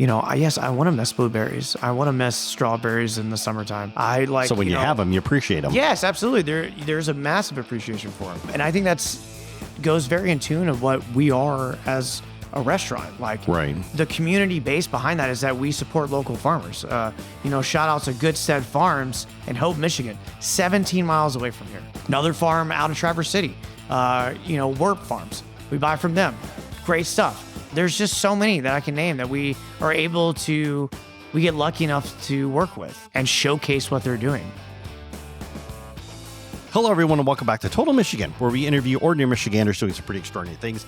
yes, I want to miss blueberries. I want to miss strawberries in the summertime. I like. So when you have them, you appreciate them. Yes, absolutely. There's a massive appreciation for them, and I think goes very in tune of what we are as a restaurant. Like, right. The community base behind that is that we support local farmers. Shout out to Goodstead Farms in Hope, Michigan, 17 miles away from here. Another farm out of Traverse City. Warp Farms. We buy from them. Great stuff. There's just so many that I can name that we get lucky enough to work with and showcase what they're doing. Hello, everyone, and welcome back to Total Michigan, where we interview ordinary Michiganders doing some pretty extraordinary things.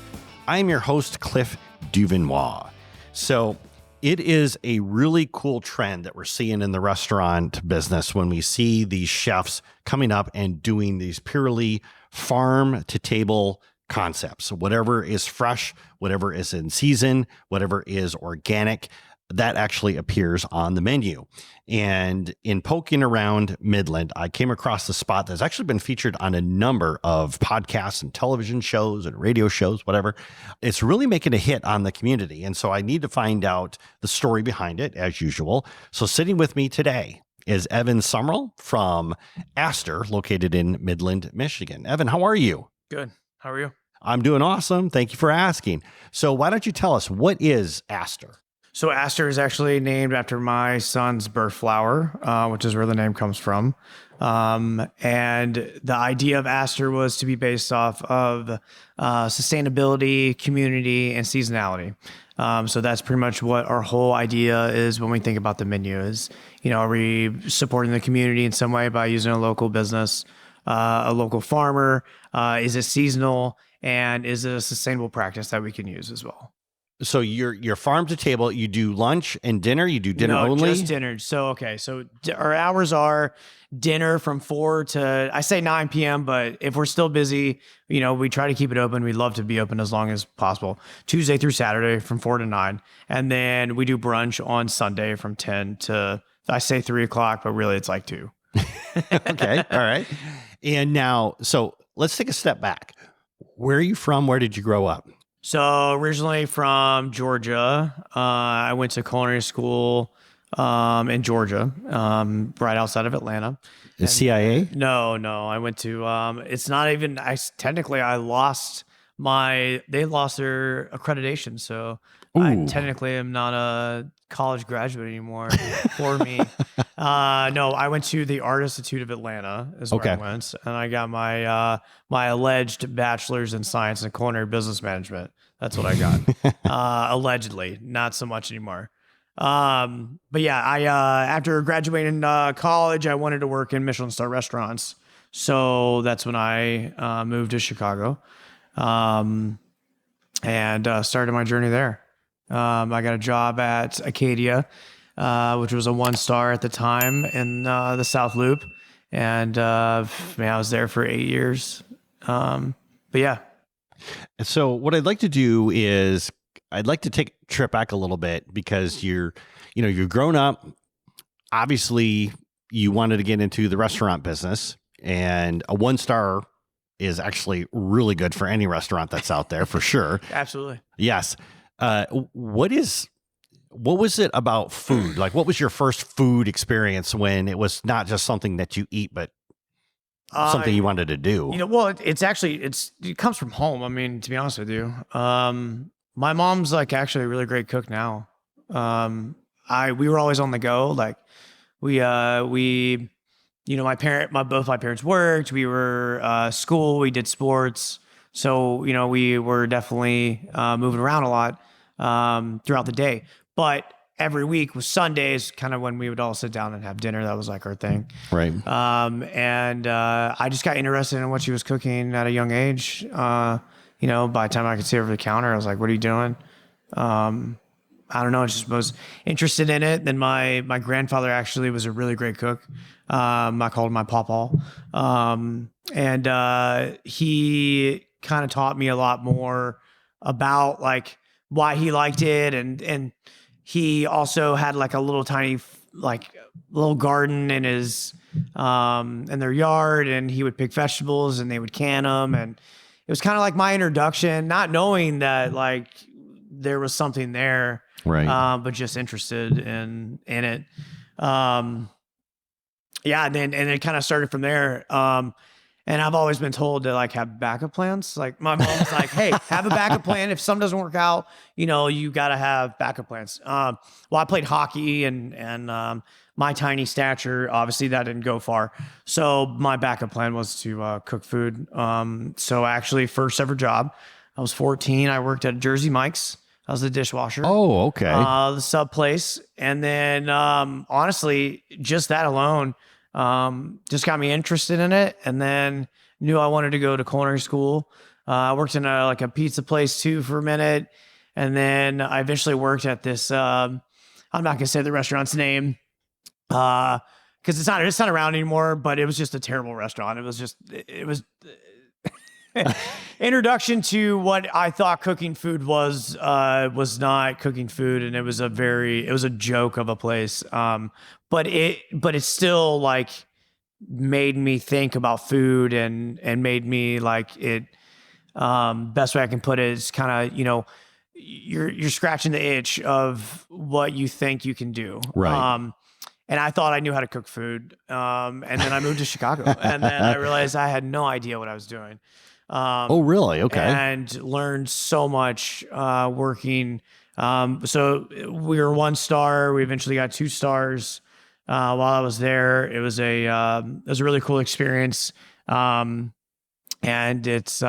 I'm your host, Cliff Duvernois. So it is a really cool trend that we're seeing in the restaurant business when we see these chefs coming up and doing these purely farm-to-table concepts. Whatever is fresh, whatever is in season, whatever is organic, that actually appears on the menu. And in poking around Midland, I came across the spot that's actually been featured on a number of podcasts and television shows and radio shows, whatever. It's really making a hit on the community. And so I need to find out the story behind it, as usual. So sitting with me today is Evan Sumrell from Aster, located in Midland, Michigan. Evan, how are you? Good. How are you? I'm doing awesome. Thank you for asking. So why don't you tell us, what is Aster? So Aster is actually named after my son's birth flower, which is where the name comes from. And the idea of Aster was to be based off of sustainability, community, and seasonality. So that's pretty much what our whole idea is when we think about the menu is, are we supporting the community in some way by using a local business, a local farmer? Is it seasonal? And is it a sustainable practice that we can use as well? So you're farm to table. You do lunch and dinner. You do dinner only? Just dinner. So our hours are dinner from 4 to, I say 9 p.m., but if we're still busy, we try to keep it open. We'd love to be open as long as possible. Tuesday through Saturday from 4 to 9. And then we do brunch on Sunday from 10 to, I say 3 o'clock, but really it's like 2. Okay. All right. And now, so let's take a step back. Where are you from? Where did you grow up? So originally from Georgia, I went to culinary school in Georgia, right outside of Atlanta. The CIA? No. I went to, it's not even, they lost their accreditation. So I technically am not a college graduate anymore for me. No, I went to the Art Institute of Atlanta is where I went. And I got my alleged bachelor's in science and culinary business management. That's what I got. Allegedly, not so much anymore. But yeah, I after graduating college, I wanted to work in Michelin star restaurants. So that's when I moved to Chicago and started my journey there. I got a job at Acadia, which was a 1-star at the time in the South Loop. And I was there for 8 years. But yeah. So what I'd like to do is I'd like to take a trip back a little bit because you're grown up. Obviously, you wanted to get into the restaurant business, and a 1-star is actually really good for any restaurant that's out there for sure. Absolutely. Yes. What was it about food? Like, what was your first food experience when it was not just something that you eat, but something you wanted to do? It comes from home. I mean, to be honest with you, my mom's actually a really great cook now. We were always on the go. Like both my parents worked, we were, school, we did sports. So, we were definitely, moving around a lot, throughout the day, but every week was Sundays, kind of when we would all sit down and have dinner. That was like our thing. Right. I just got interested in what she was cooking at a young age. By the time I could see her over the counter, I was like, what are you doing? I don't know. I just was interested in it. Then my grandfather actually was a really great cook. I called him my pawpaw. He kind of taught me a lot more about why he liked it. And he also had a little tiny, little garden in his, in their yard, and he would pick vegetables and they would can them. And it was kind of like my introduction, not knowing that there was something there, Right. but just interested in it. Yeah, and then it kind of started from there. And I've always been told to like have backup plans. Like my mom was like, "Hey, have a backup plan. If something doesn't work out, you got to have backup plans." Well, I played hockey, and my tiny stature, obviously, that didn't go far. So my backup plan was to cook food. So actually, first ever job, I was 14. I worked at Jersey Mike's. I was the dishwasher. Oh, okay. The sub place, and then honestly, just that alone just got me interested in it, and then knew I wanted to go to culinary school. I worked in a pizza place too for a minute, and then I eventually worked at this. I'm not gonna say the restaurant's name because it's not around anymore. But it was just a terrible restaurant. It was introduction to what I thought cooking food was not cooking food, and it was a joke of a place. But it still like made me think about food and made me like it. Best way I can put it is kind of you're scratching the itch of what you think you can do. Right. And I thought I knew how to cook food. And then I moved to Chicago, and then I realized I had no idea what I was doing. Oh, really? Okay. And learned so much working. So we were 1 star. We eventually got 2 stars while I was there. It was a really cool experience. And it's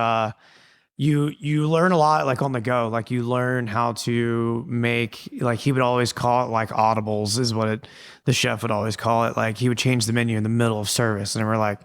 you learn a lot like on the go. Like you learn how to make, like he would always call it like audibles is what the chef would always call it. Like he would change the menu in the middle of service, and we're like,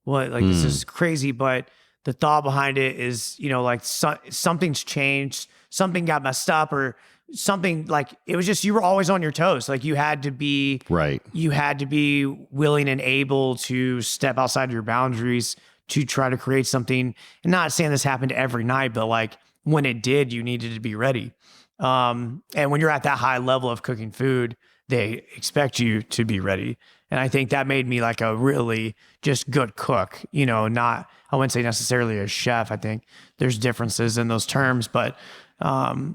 what? Like this is crazy, but the thought behind it is, like something's changed, something got messed up, or something. Like it was just, you were always on your toes. Like you had to be right. You had to be willing and able to step outside your boundaries to try to create something. And not saying this happened every night, but like when it did, you needed to be ready. And when you're at that high level of cooking food, they expect you to be ready. And I think that made me like a really just good cook, I wouldn't say necessarily a chef. I think there's differences in those terms, but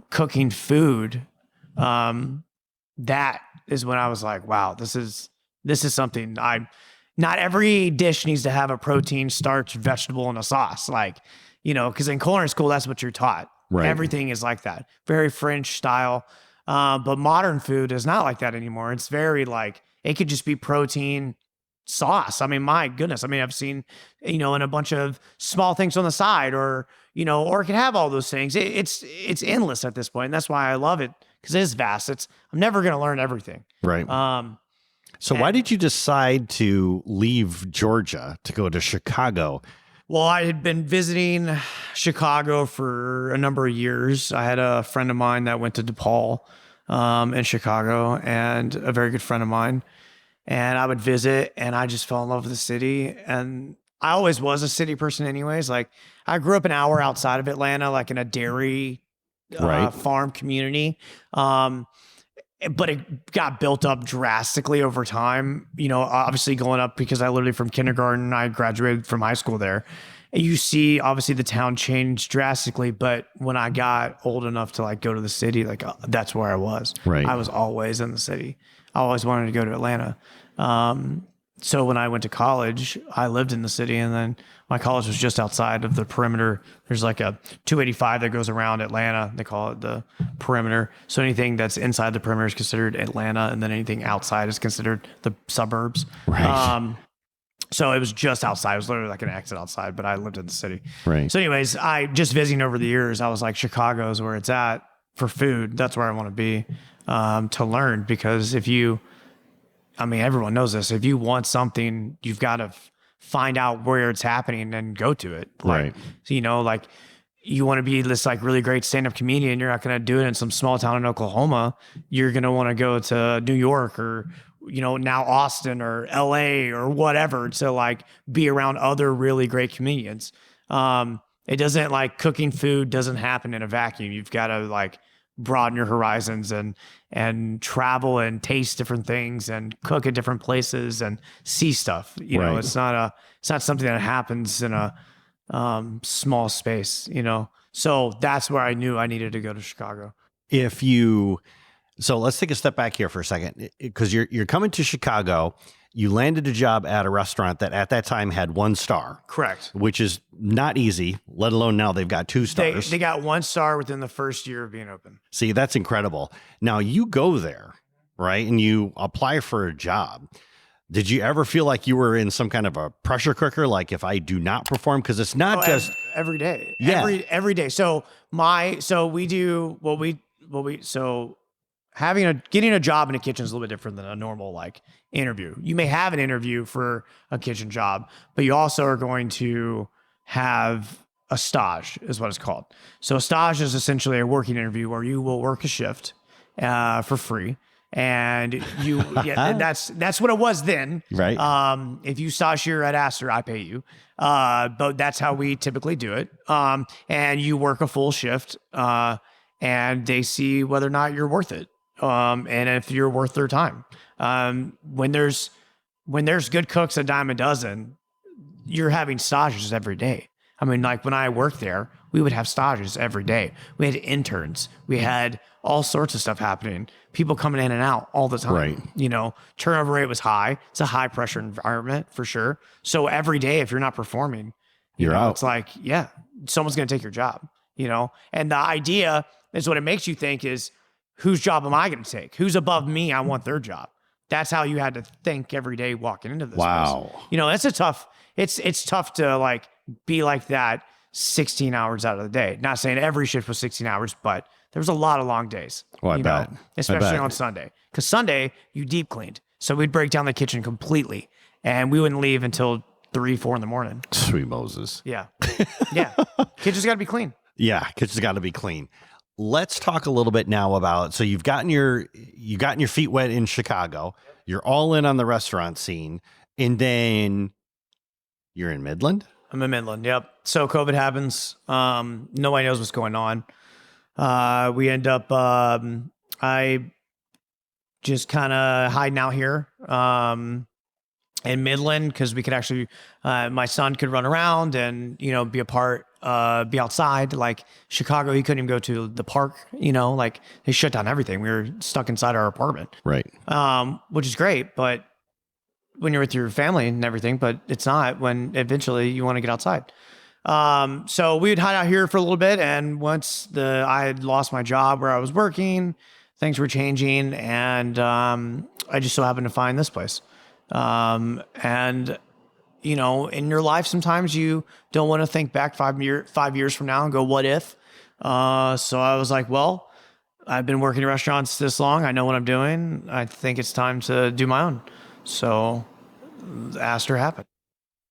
cooking food, that is when I was like, wow, this is something not every dish needs to have a protein, starch, vegetable, and a sauce. Like, because in culinary school, that's what you're taught. Right. Everything is like that. Very French style. But modern food is not like that anymore. It's very like, it could just be protein, sauce. I mean, my goodness. I mean, I've seen, in a bunch of small things on the side, or it can have all those things. It's endless at this point. And that's why I love it, because it is vast. I'm never going to learn everything. Right. So why did you decide to leave Georgia to go to Chicago? Well, I had been visiting Chicago for a number of years. I had a friend of mine that went to DePaul in Chicago, and a very good friend of mine. And I would visit, and I just fell in love with the city. And I always was a city person anyways. Like I grew up an hour outside of Atlanta, like in a dairy farm community. But it got built up drastically over time, obviously going up, because I literally from kindergarten, I graduated from high school there. And you see, obviously the town changed drastically, but when I got old enough to like go to the city, like that's where I was. Right. I was always in the city. I always wanted to go to Atlanta. So when I went to college, I lived in the city, and then my college was just outside of the perimeter. There's like a 285 that goes around Atlanta. They call it the perimeter. So anything that's inside the perimeter is considered Atlanta, and then anything outside is considered the suburbs. Right. So it was just outside. It was literally like an exit outside, but I lived in the city. Right. So anyways, I just visiting over the years, I was like, Chicago is where it's at for food. That's where I want to be to learn, because everyone knows this. If you want something, you've got to find out where it's happening and go to it. Like, right. Like you want to be this like really great stand-up comedian. You're not going to do it in some small town in Oklahoma. You're going to want to go to New York, or, now Austin or LA or whatever, to like be around other really great comedians. It doesn't, like, cooking food doesn't happen in a vacuum. You've got to like broaden your horizons and travel and taste different things and cook at different places and see stuff. It's not something that happens in a small space, So that's where I knew I needed to go to Chicago. if you, so let's take a step back here for a second, because you're coming to Chicago. You landed a job at a restaurant that at that time had 1 star. Correct. Which is not easy, let alone now they've got 2 stars. They got 1 star within the first year of being open. See, that's incredible. Now you go there, right? And you apply for a job. Did you ever feel like you were in some kind of a pressure cooker? Like if I do not perform, because it's not just every day. Yeah. Every day. So we do getting a job in a kitchen is a little bit different than a normal like interview. You may have an interview for a kitchen job, but you also are going to have a stage is what it's called. So a stage is essentially a working interview where you will work a shift for free. And that's what it was then. Right. If you stage here at Aster, I pay you. But that's how we typically do it. And you work a full shift, and they see whether or not you're worth it. And if you're worth their time. When there's good cooks a dime a dozen, you're having stages every day. I mean, like when I worked there, we would have stages every day. We had interns. We had all sorts of stuff happening. People coming in and out all the time. Right. You know, turnover rate was high. It's a high pressure environment for sure. So every day, if you're not performing, you're out. It's like, yeah, someone's going to take your job, you know? And the idea is what it makes you think is, whose job am I going to take? Who's above me? I want their job. That's how you had to think every day walking into this Wow. place. You know, it's tough to like be like that 16 hours out of the day. Not saying every shift was 16 hours, but there was a lot of long days. Oh, I bet. Especially on Sunday. Because Sunday, you deep cleaned. So we'd break down the kitchen completely. And we wouldn't leave until 3, 4 in the morning. Sweet Moses. Yeah. Yeah. Kitchen's got to be clean. Yeah, kitchen's got to be clean. Let's talk a little bit now about, so you've gotten your feet wet in Chicago. You're all in on the restaurant scene. And then you're in Midland? I'm in Midland. Yep. So COVID happens. Nobody knows what's going on. We end up, I just kind of hiding out here, in Midland, because we could actually, my son could run around and, you know, be outside. Like Chicago, he couldn't even go to the park, you know, like they shut down everything. We were stuck inside our apartment. Right. Which is great, but when you're with your family and everything, but it's not when eventually you want to get outside. So we would hide out here for a little bit. And once I had lost my job where I was working, things were changing. And, I just so happened to find this place. And you know, in your life, sometimes you don't want to think back 5 years from now and go, what if? So I was like, well, I've been working in restaurants this long. I know what I'm doing. I think it's time to do my own. So Aster happened.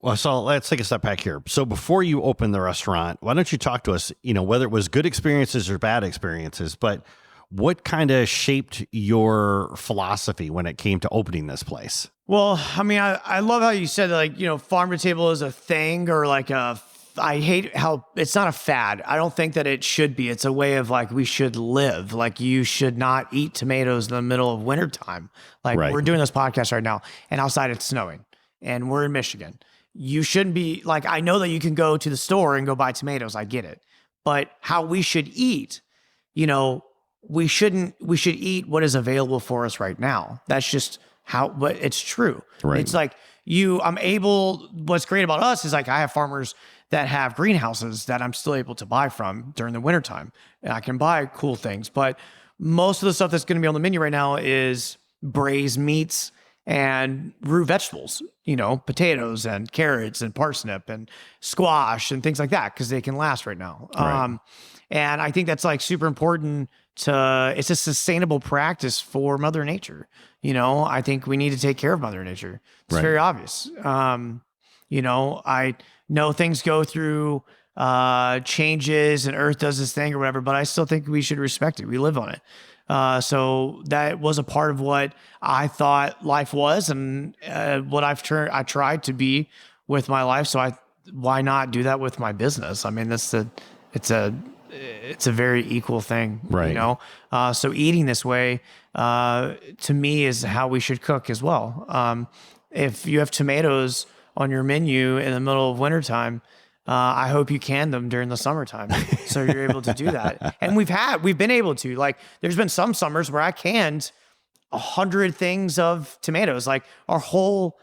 Well, so let's take a step back here. So before you open the restaurant, why don't you talk to us, you know, whether it was good experiences or bad experiences, but what kind of shaped your philosophy when it came to opening this place? Well, I mean, I love how you said, like, you know, farm to table is a thing, or like I hate how it's not a fad. I don't think that it should be. It's a way of like, we should live. Like, you should not eat tomatoes in the middle of wintertime. Like, Right. We're doing this podcast right now, and outside it's snowing, and we're in Michigan. You shouldn't be like, I know that you can go to the store and go buy tomatoes. I get it. But how we should eat, you know, we should eat what is available for us right now. That's just but it's true. Right. It's like what's great about us is like, I have farmers that have greenhouses that I'm still able to buy from during the wintertime. And I can buy cool things, but most of the stuff that's going to be on the menu right now is braised meats and root vegetables, you know, potatoes and carrots and parsnip and squash and things like that, because they can last right now. Right. And I think that's like super important it's a sustainable practice for Mother Nature. You know, I think we need to take care of Mother Nature. It's Right. very obvious. You know, I know things go through changes and Earth does this thing or whatever, but I still think we should respect it. We live on it. So that was a part of what I thought life was, and what I tried to be with my life. So why not do that with my business? I mean, it's a very equal thing, Right. You know? So eating this way, to me, is how we should cook as well. If you have tomatoes on your menu in the middle of wintertime, I hope you can them during the summertime, so you're able to do that. And we've been able to, like, there's been some summers where I canned 100 things of tomatoes, like our whole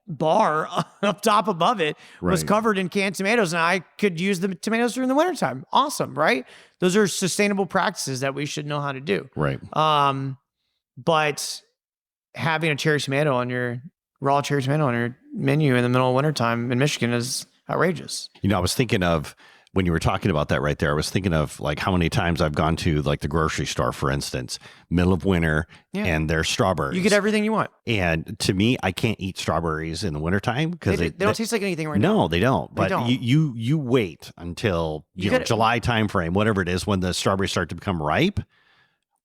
bar up top above it was covered in canned tomatoes, and I could use the tomatoes during the wintertime. Awesome, right? Those are sustainable practices that we should know how to do. Right. But having a raw cherry tomato on your menu in the middle of wintertime in Michigan is outrageous. I was thinking of, when you were talking about that right there, I was thinking of like how many times I've gone to like the grocery store, for instance, middle of winter, and there's strawberries. You get everything you want. And to me, I can't eat strawberries in the wintertime because they don't taste like anything right now. No, they don't. But you wait until July time frame, whatever it is, when the strawberries start to become ripe.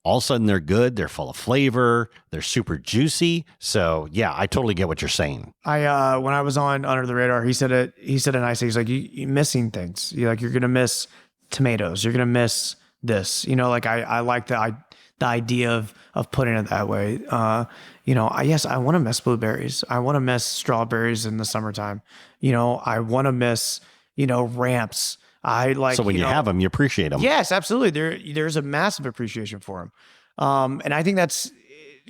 All of a sudden, they're good. They're full of flavor. They're super juicy. So, yeah, I totally get what you're saying. When I was on Under the Radar, he said it nicely. He's like, you're missing things. You're going to miss tomatoes. You're going to miss this. I like the idea of putting it that way. Yes, I want to miss blueberries. I want to miss strawberries in the summertime. I want to miss, ramps. So when you have them, you appreciate them. Yes, absolutely. There's a massive appreciation for them. And I think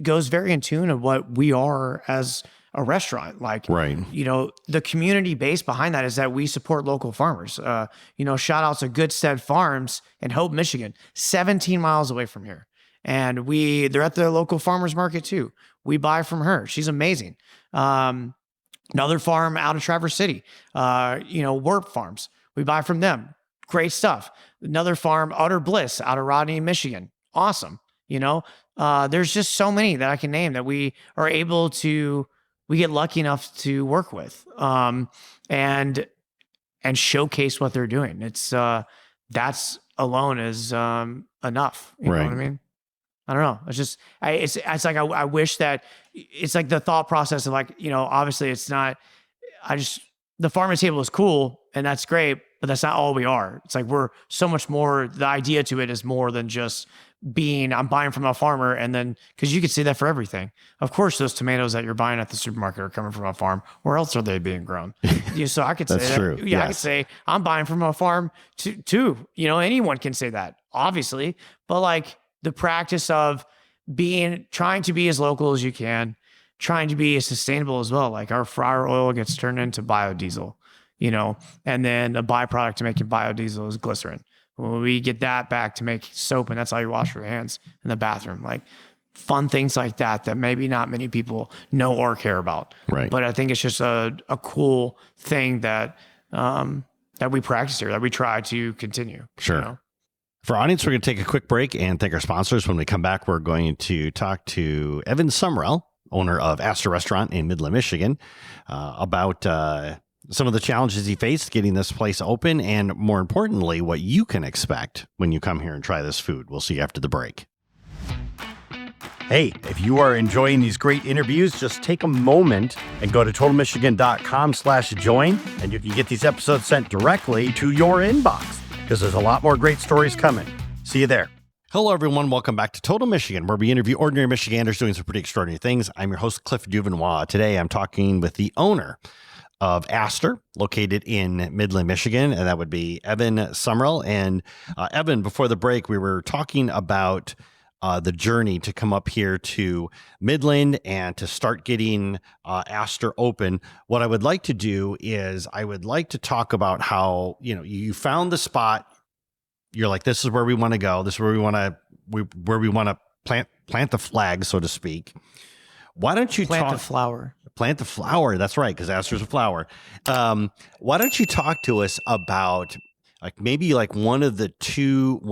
goes very in tune of what we are as a restaurant. The community base behind that is that we support local farmers. Shout outs to Goodstead Farms in Hope, Michigan, 17 miles away from here. And they're at the local farmers market too. We buy from her. She's amazing. Another farm out of Traverse City, Warp Farms. We buy from them. Great stuff. Another farm, Utter Bliss, out of Rodney, Michigan. Awesome. There's just so many that I can name that we get lucky enough to work with, and showcase what they're doing. It's that's alone is enough. You know what I mean? I don't know. It's just, it's like, I wish that it's like the thought process of like, obviously it's not, the farmer's table is cool and that's great, but that's not all we are. It's like, we're so much more. The idea to it is more than just I'm buying from a farmer. And then, cause you could say that for everything. Of course, those tomatoes that you're buying at the supermarket are coming from a farm. Where else are they being grown? So I could say that's that. True. Yeah. Yes. I could say I'm buying from a farm too. Anyone can say that, obviously, but like the practice of trying to be as local as you can, trying to be as sustainable as well. Like our fryer oil gets turned into biodiesel, and then a byproduct to making biodiesel is glycerin. When we get that back to make soap, and that's how you wash your hands in the bathroom. Like fun things like that maybe not many people know or care about. Right. But I think it's just a cool thing that we practice here, that we try to continue. Sure. For our audience, we're going to take a quick break and thank our sponsors. When we come back, we're going to talk to Evan Sumrell, owner of Aster Restaurant in Midland, Michigan, about some of the challenges he faced getting this place open, and more importantly, what you can expect when you come here and try this food. We'll see you after the break. Hey, if you are enjoying these great interviews, just take a moment and go to totalmichigan.com/join, and you can get these episodes sent directly to your inbox, because there's a lot more great stories coming. See you there. Hello, everyone. Welcome back to Total Michigan, where we interview ordinary Michiganders doing some pretty extraordinary things. I'm your host, Cliff Duvernois. Today, I'm talking with the owner of Aster, located in Midland, Michigan, and that would be Evan Sumrell. And Evan, before the break, we were talking about the journey to come up here to Midland and to start getting Aster open. What I would like to do is I would like to talk about how, you found the spot. You're like, this is where we want to go. This is where we want to plant the flag, so to speak. Why don't you plant the flower? Plant the flower. That's right, because Aster's a flower. Why don't you talk to us about maybe one or the two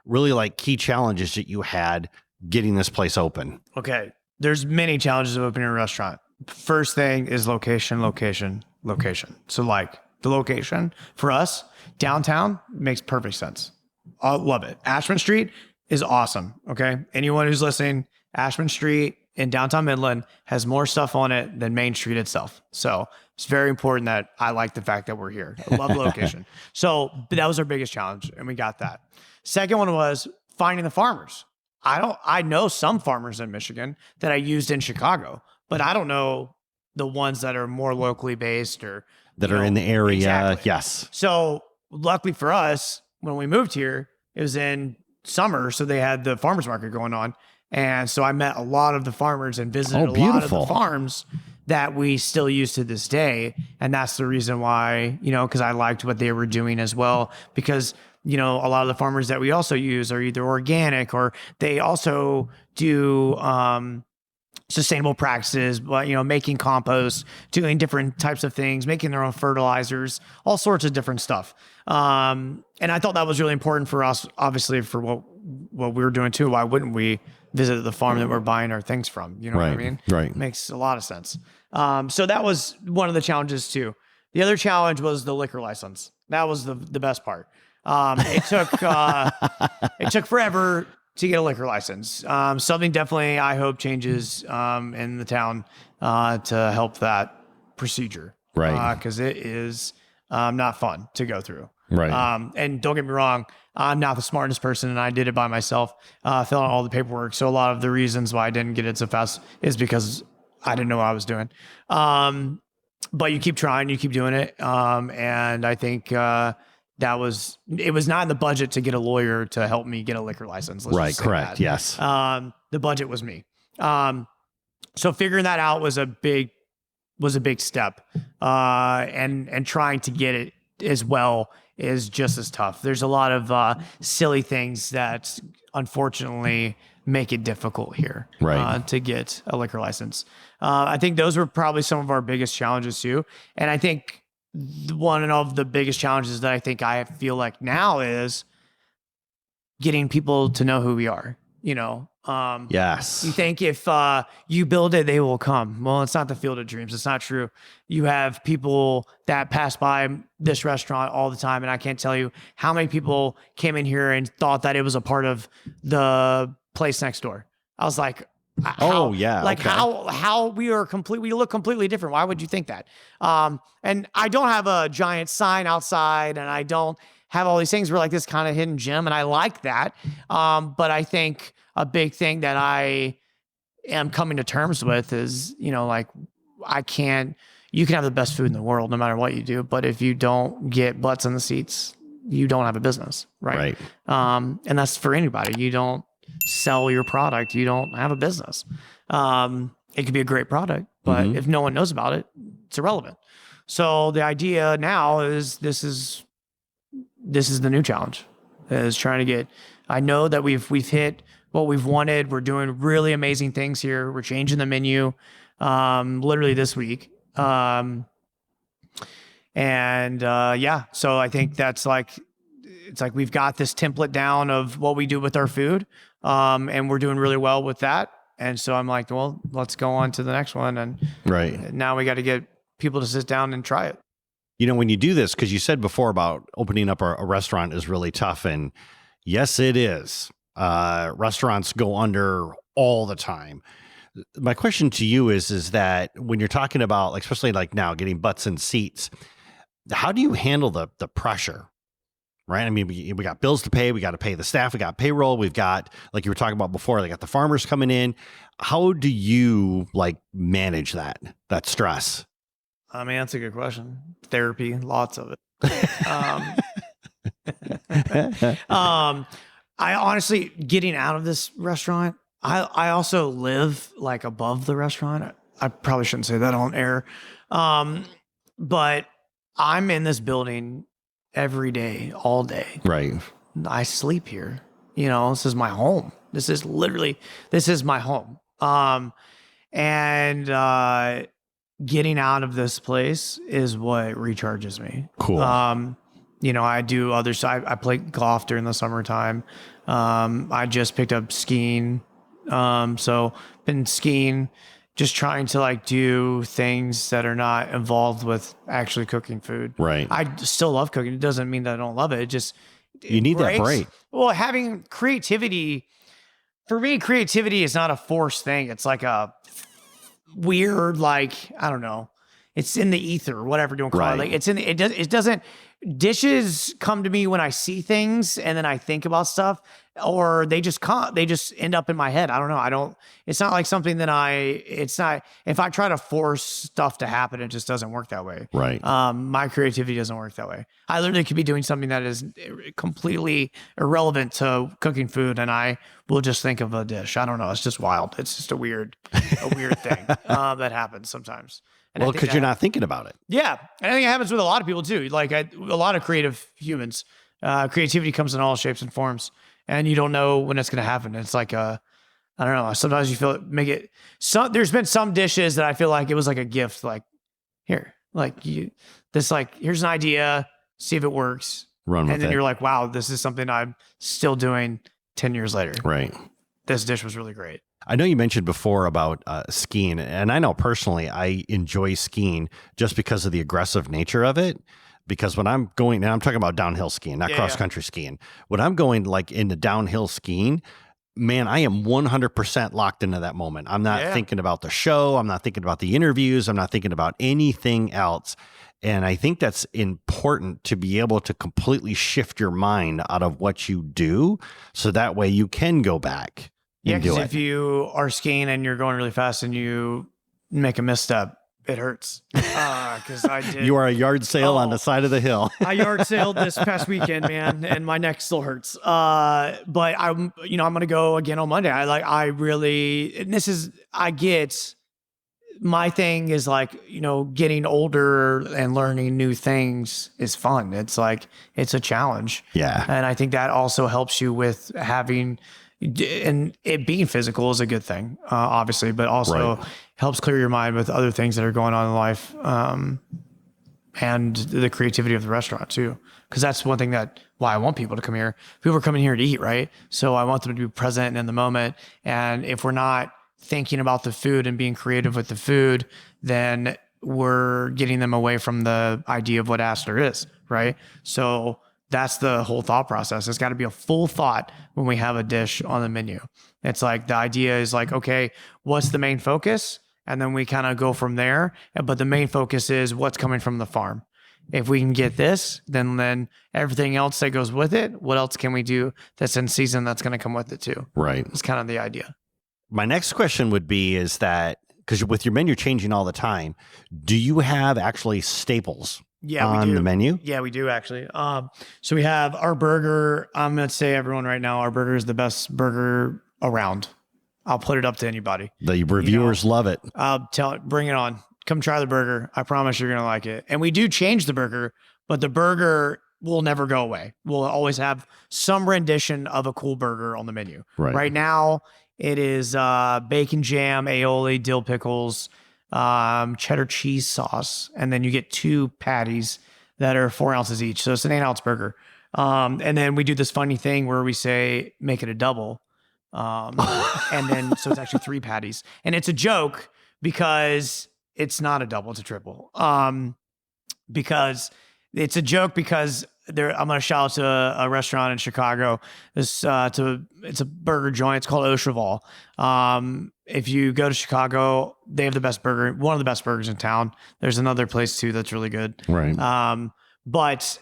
really key challenges that you had getting this place open? Okay. There's many challenges of opening a restaurant. First thing is location. So the location for us, downtown makes perfect sense. I love it. Ashman Street is awesome. Okay. Anyone who's listening, Ashman Street in downtown Midland has more stuff on it than Main Street itself. So it's very important that I like the fact that we're here. I love the location. So that was our biggest challenge, and we got that. Second one was finding the farmers. I know some farmers in Michigan that I used in Chicago, but I don't know the ones that are more locally based or that are in the area. Exactly. Yes. So luckily for us, when we moved here, it was in summer, so they had the farmers market going on. And so I met a lot of the farmers and visited a lot of the farms that we still use to this day. And that's the reason why, because I liked what they were doing as well. Because, a lot of the farmers that we also use are either organic or they also do sustainable practices, but making compost, doing different types of things, making their own fertilizers, all sorts of different stuff. And I thought that was really important for us, obviously, for what we were doing too. Why wouldn't we visit the farm that we're buying our things from? You know what I mean? Right. Makes a lot of sense. So that was one of the challenges too. The other challenge was the liquor license. That was the best part. It took forever to get a liquor license. Something definitely I hope changes in the town to help that procedure. Right. Because it is not fun to go through. Right. And don't get me wrong, I'm not the smartest person, and I did it by myself, filling out all the paperwork. So a lot of the reasons why I didn't get it so fast is because I didn't know what I was doing. But you keep trying, you keep doing it. And I think it was not in the budget to get a lawyer to help me get a liquor license. Right. Correct. That. Yes. The budget was me. So figuring that out was a big step. And trying to get it as well is just as tough. There's a lot of silly things that unfortunately make it difficult here to get a liquor license. I think those were probably some of our biggest challenges too. And I think one of the biggest challenges that I think I feel like now is getting people to know who we are, Yes. You think if you build it, they will come. Well, it's not the field of dreams. It's not true. You have people that pass by this restaurant all the time. And I can't tell you how many people came in here and thought that it was a part of the place next door. I was like, how we look completely different. Why would you think that? And I don't have a giant sign outside, and I don't have all these things. We're like this kind of hidden gem, and I like that. But I think a big thing that I am coming to terms with is, you can have the best food in the world no matter what you do, but if you don't get butts in the seats, you don't have a business, right? And that's for anybody. You don't sell your product, you don't have a business. It could be a great product, but if no one knows about it, it's irrelevant. So the idea now is this is the new challenge, is trying to get, I know that we've hit what we've wanted. We're doing really amazing things here. We're changing the menu literally this week. So I think that's it's like we've got this template down of what we do with our food. And we're doing really well with that. And so I'm like, well, let's go on to the next one. And now we got to get people to sit down and try it. When you do this, because you said before about opening up a restaurant is really tough. And yes, it is. Restaurants go under all the time. My question to you is that when you're talking about, especially now getting butts in seats, how do you handle the pressure? Right. I mean, we got bills to pay. We got to pay the staff. We got payroll. We've got, like you were talking about before, they got the farmers coming in. How do you manage that stress? I mean, that's a good question. Therapy, lots of it. I honestly, getting out of this restaurant, I also live above the restaurant. I probably shouldn't say that on air. But I'm in this building every day, all day. Right. I sleep here. This is my home. This is my home. And getting out of this place is what recharges me. Cool. I do other side. I play golf during the summertime. I just picked up skiing. So been skiing, just trying to do things that are not involved with actually cooking food. Right. I still love cooking. It doesn't mean that I don't love it. It just, you need that break. Well, having creativity, for me, creativity is not a forced thing. It's like a weird, I don't know. It's in the ether, whatever you want to call it. It doesn't dishes come to me when I see things and then I think about stuff, or they just end up in my head. I don't know. It's not like something that if I try to force stuff to happen, it just doesn't work that way. Right. My creativity doesn't work that way. I literally could be doing something that is completely irrelevant to cooking food, and I will just think of a dish. I don't know. It's just wild. It's just a weird thing that happens sometimes. And well, because you're not thinking about it. Yeah. And I think it happens with a lot of people too. Like a lot of creative humans, creativity comes in all shapes and forms, and you don't know when it's going to happen. It's like I don't know. Sometimes you feel it, there's been some dishes that I feel like it was like a gift. Like here, here's an idea, see if it works. Run with it. And then you're like, wow, this is something I'm still doing 10 years later. Right. This dish was really great. I know you mentioned before about skiing, and I know personally I enjoy skiing just because of the aggressive nature of it. Because when I'm going, and I'm talking about downhill skiing, not cross-country skiing. When I'm going like into downhill skiing, man, I am 100% locked into that moment. I'm not thinking about the show. I'm not thinking about the interviews. I'm not thinking about anything else. And I think that's important to be able to completely shift your mind out of what you do. So that way you can go back. Yeah, because if you are skiing and you're going really fast and you make a misstep, it hurts. Because I did. You are a yard sale on the side of the hill. I yard sailed this past weekend, man, and my neck still hurts. But I'm going to go again on Monday. My thing is like, getting older and learning new things is fun. It's like, it's a challenge. Yeah. And I think that also helps you with and it being physical is a good thing, obviously, but also helps clear your mind with other things that are going on in life. And the creativity of the restaurant too. Cause that's one thing why I want people to come here. People are coming here to eat, right? So I want them to be present and in the moment. And if we're not thinking about the food and being creative with the food, then we're getting them away from the idea of what Aster is, right? So that's the whole thought process. It's got to be a full thought when we have a dish on the menu. It's like the idea is like, okay, what's the main focus? And then we kind of go from there. But the main focus is what's coming from the farm. If we can get this, then everything else that goes with it, what else can we do that's in season that's going to come with it too? Right. It's kind of the idea. My next question would be is that, because with your menu changing all the time, do you have actually staples on the menu? Yeah, we do actually. So we have our burger. I'm going to say everyone right now, our burger is the best burger around. I'll put it up to anybody. The reviewers love it. Bring it on. Come try the burger. I promise you're going to like it. And we do change the burger, but the burger will never go away. We'll always have some rendition of a cool burger on the menu. Right now, it is bacon jam, aioli, dill pickles, cheddar cheese sauce, and then you get 2 patties that are 4 ounces each. So it's an 8-ounce burger. And then we do this funny thing where we say, make it a double. And then, so it's actually 3 patties. And it's a joke because it's not a double, it's a triple. Because it's a joke because I'm going to shout out to a restaurant in Chicago. It's a burger joint. It's called Au Cheval. If you go to Chicago, they have the best burger, one of the best burgers in town. There's another place too that's really good. Right. But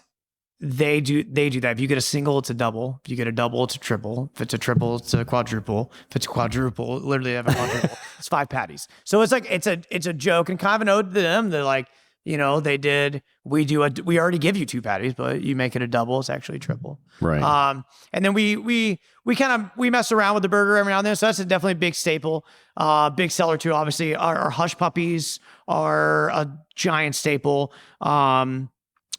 they do that. If you get a single, it's a double. If you get a double, it's a triple. If it's a triple, it's a quadruple. If it's a quadruple, literally have a quadruple. It's 5 patties. So it's like it's a joke and kind of an ode to them. They're like, we already give you 2 patties, but you make it a double. It's actually a triple. Right. And then we mess around with the burger every now and then. So that's definitely a big staple. Big seller too. Obviously our hush puppies are a giant staple.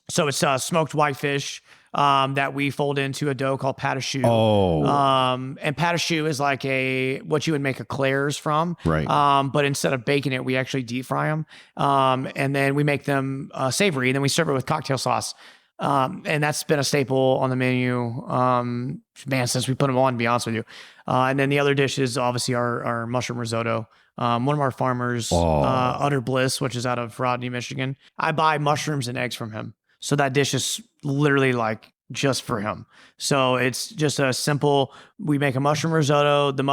So it's smoked whitefish that we fold into a dough called pâte à choux. And pâte à choux is like what you would make eclairs from. Right. But instead of baking it, we actually deep fry them. And then we make them savory. And then we serve it with cocktail sauce. And that's been a staple on the menu, since we put them on, to be honest with you. And then the other dish is obviously our mushroom risotto. One of our farmers, Utter Bliss, which is out of Rodney, Michigan. I buy mushrooms and eggs from him. So that dish is literally like just for him. So it's just a simple, we make a mushroom risotto. The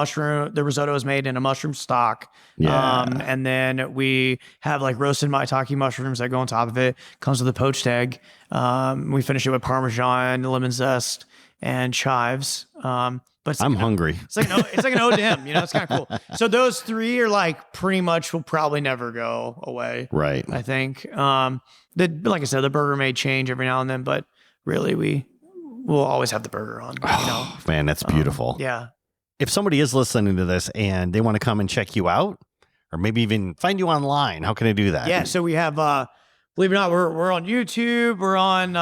risotto is made in a mushroom stock. Yeah. And then we have like roasted maitake mushrooms that go on top of it. Comes with a poached egg. We finish it with Parmesan, lemon zest, and chives. But I'm hungry. It's like an ode to him. It's kind of cool. So those three are like pretty much will probably never go away. Right. I think. Like I said, the burger may change every now and then, but really we'll always have the burger on. Oh, man, that's beautiful. Yeah. If somebody is listening to this and they want to come and check you out, or maybe even find you online, how can I do that? Yeah. So we have, believe it or not, we're on YouTube. We're on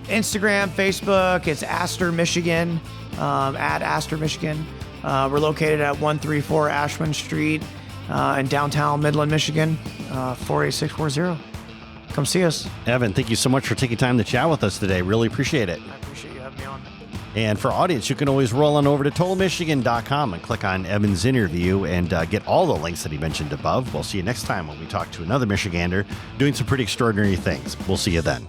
Instagram, Facebook. It's Aster, Michigan, at Aster, Michigan. We're located at 134 Ashman Street in downtown Midland, Michigan, 48640. Come see us. Evan, thank you so much for taking time to chat with us today. Really appreciate it. I appreciate you having me on. And for audience, you can always roll on over to totalmichigan.com and click on Evan's interview and get all the links that he mentioned above. We'll see you next time when we talk to another Michigander doing some pretty extraordinary things. We'll see you then.